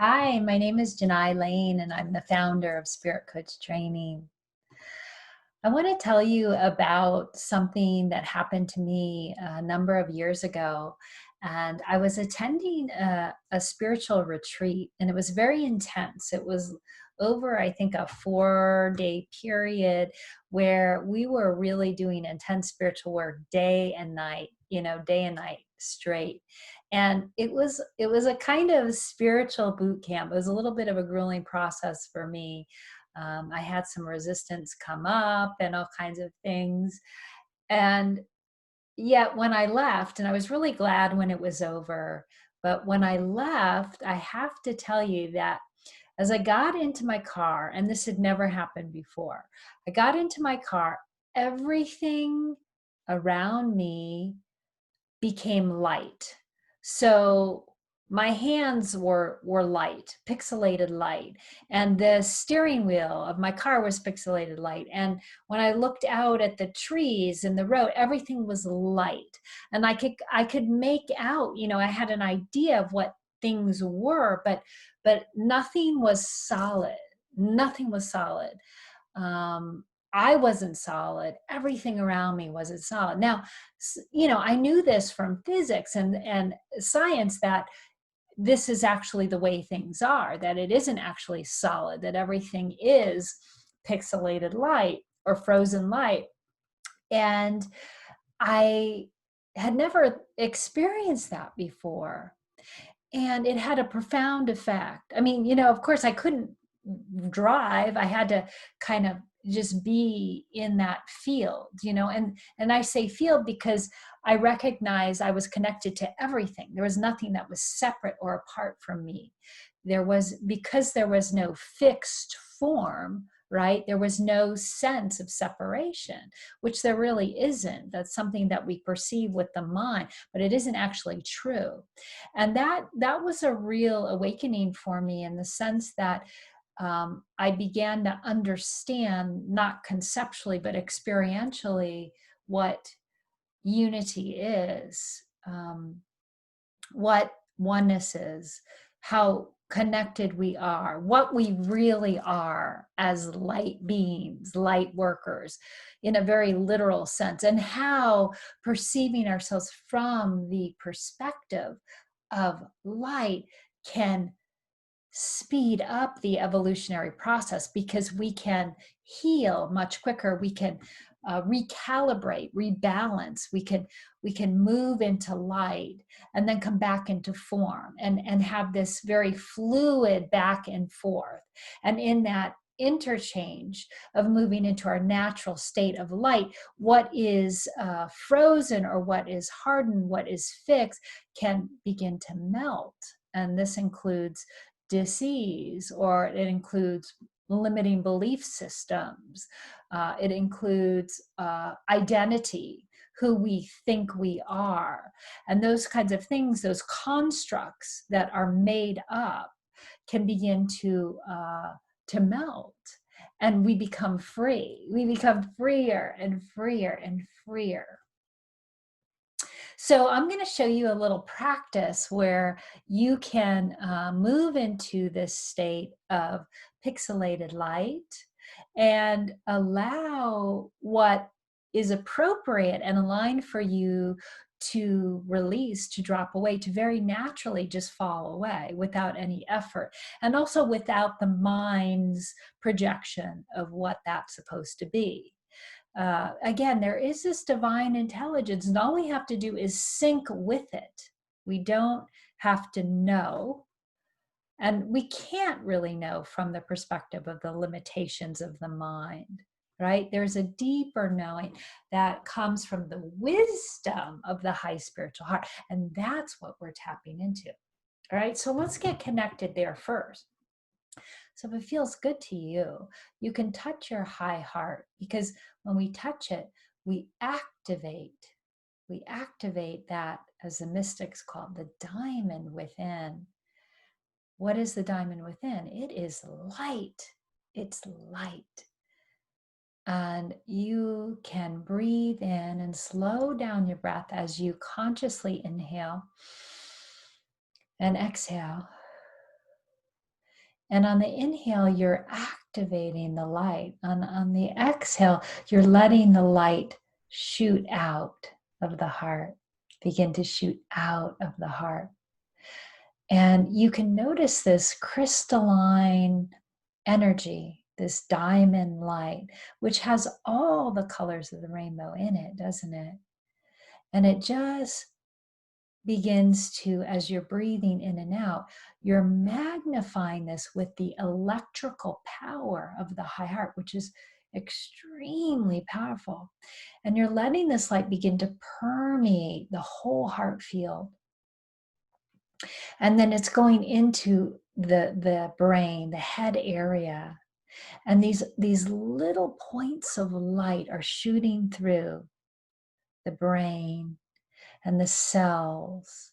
Hi, my name is Janai Lane, and I'm the founder of Spirit Coach Training. I want to tell you about something that happened to me a number of years ago. And I was attending a spiritual retreat, and it was very intense. It was over, I think, a 4-day period where we were really doing intense spiritual work day and night, day and night straight. And it was a kind of spiritual boot camp. It was a little bit of a grueling process for me. I had some resistance come up and all kinds of things. And yet when I left, and I was really glad when it was over, but when I left, I have to tell you that as I got into my car, and this had never happened before, I got into my car, everything around me became light. So my hands were light, pixelated light, and the steering wheel of my car was pixelated light. And when I looked out at the trees and the road, everything was light. And I could make out, I had an idea of what things were, but nothing was solid. Nothing was solid. Um, I wasn't solid. Everything around me wasn't solid. Now, I knew this from physics and science that this is actually the way things are, that it isn't actually solid, that everything is pixelated light or frozen light. And I had never experienced that before. And it had a profound effect. I mean, of course, I couldn't drive. I had to kind of just be in that field, and I say field because I recognize I was connected to everything. There was nothing that was separate or apart from me. Because there was no fixed form, right? There was no sense of separation, which there really isn't. That's something that we perceive with the mind, but it isn't actually true. And that was a real awakening for me, in the sense that I began to understand, not conceptually, but experientially, what unity is, what oneness is, how connected we are, what we really are as light beings, light workers, in a very literal sense, and how perceiving ourselves from the perspective of light can speed up the evolutionary process, because we can heal much quicker. We can recalibrate, rebalance. We can move into light and then come back into form, and have this very fluid back and forth. And in that interchange of moving into our natural state of light, what is frozen, or what is hardened, what is fixed, can begin to melt. And this includes disease, or it includes limiting belief systems. It includes identity, who we think we are. And those kinds of things, those constructs that are made up, can begin to melt. And we become free. We become freer and freer and freer. So I'm going to show you a little practice where you can move into this state of pixelated light and allow what is appropriate and aligned for you to release, to drop away, to very naturally just fall away without any effort, and also without the mind's projection of what that's supposed to be. Again, there is this divine intelligence, and all we have to do is sync with it. We don't have to know, and we can't really know from the perspective of the limitations of the mind, right? There's a deeper knowing that comes from the wisdom of the high spiritual heart, and that's what we're tapping into. All right, so let's get connected there first. So if it feels good to you, you can touch your high heart, because when we touch it, we activate that, as the mystics call it, the diamond within. What is the diamond within? It is light. It's light. And you can breathe in and slow down your breath as you consciously inhale and exhale. And on the inhale, you're activating the light. On the exhale, you're letting the light shoot out of the heart, begin to shoot out of the heart. And you can notice this crystalline energy, this diamond light, which has all the colors of the rainbow in it, doesn't it? And it just begins to, as you're breathing in and out, you're magnifying this with the electrical power of the high heart, which is extremely powerful. And you're letting this light begin to permeate the whole heart field. And then it's going into the brain, the head area. And these little points of light are shooting through the brain and the cells.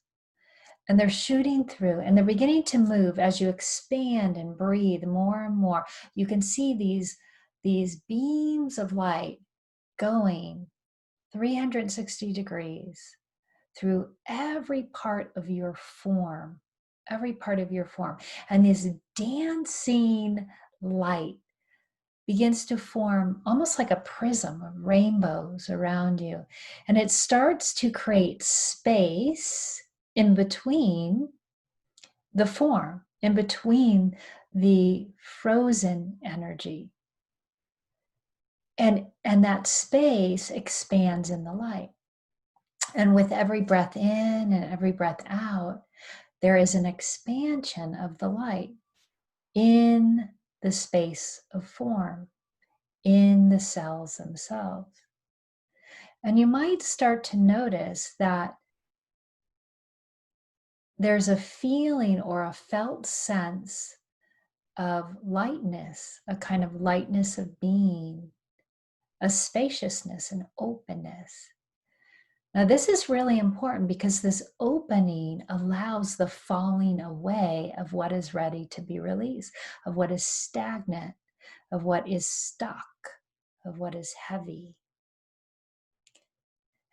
And they're shooting through and they're beginning to move as you expand and breathe more and more. You can see these beams of light going 360 degrees through every part of your form, every part of your form. And this dancing light begins to form almost like a prism of rainbows around you. And it starts to create space in between the form, in between the frozen energy. And that space expands in the light. And with every breath in and every breath out, there is an expansion of the light in the space of form, in the cells themselves. And you might start to notice that there's a feeling or a felt sense of lightness, a kind of lightness of being, a spaciousness and openness. Now, this is really important because this opening allows the falling away of what is ready to be released, of what is stagnant, of what is stuck, of what is heavy.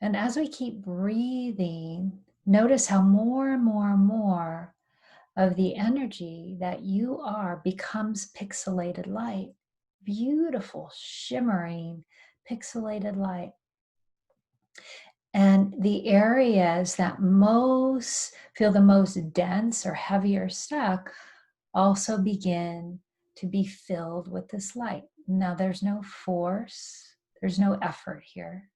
And as we keep breathing, notice how more and more and more of the energy that you are becomes pixelated light. Beautiful, shimmering, pixelated light. And the areas that feel the most dense or heavy or stuck also begin to be filled with this light. Now, there's no force, there's no effort here.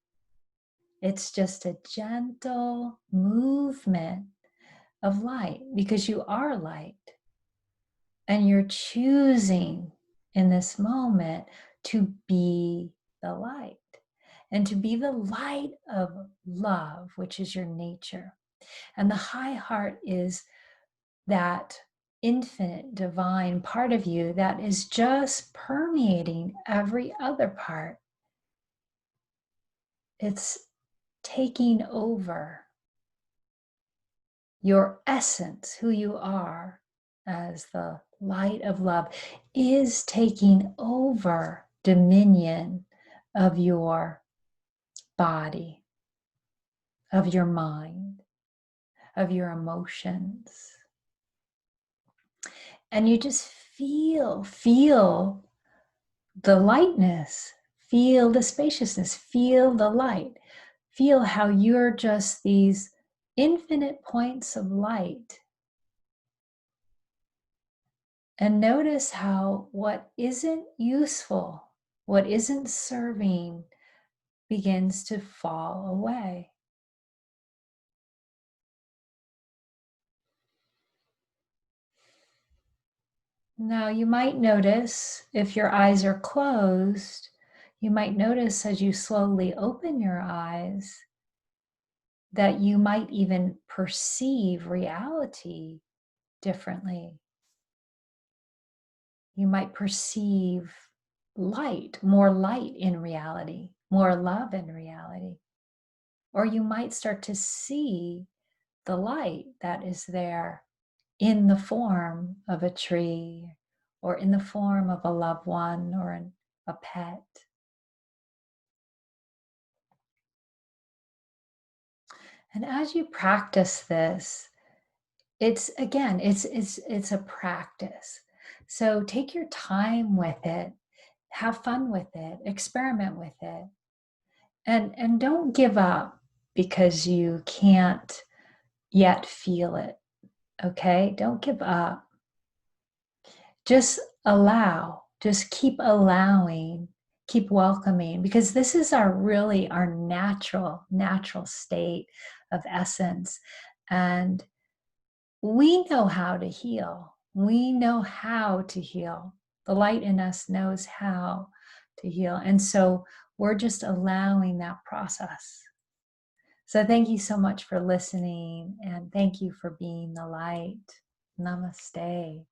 It's just a gentle movement of light because you are light. And you're choosing in this moment to be the light and to be the light of love, which is your nature. And the high heart is that infinite divine part of you that is just permeating every other part. It's taking over your essence, who you are as the light of love, is taking over dominion of your body, of your mind, of your emotions. And you just feel the lightness, feel the spaciousness, feel the light, feel how you're just these infinite points of light. And notice how what isn't useful, what isn't serving, begins to fall away. Now, you might notice if your eyes are closed, you might notice as you slowly open your eyes that you might even perceive reality differently. You might perceive more light in reality, more love in reality. Or you might start to see the light that is there in the form of a tree or in the form of a loved one or a pet. And as you practice this, it's a practice. So take your time with it, have fun with it, experiment with it, and don't give up because you can't yet feel it. Okay? Don't give up. Just allow, just keep allowing, keep welcoming, because this is our natural state of essence. And we know how to heal. We know how to heal. The light in us knows how to heal. And so we're just allowing that process. So thank you so much for listening, and thank you for being the light. Namaste.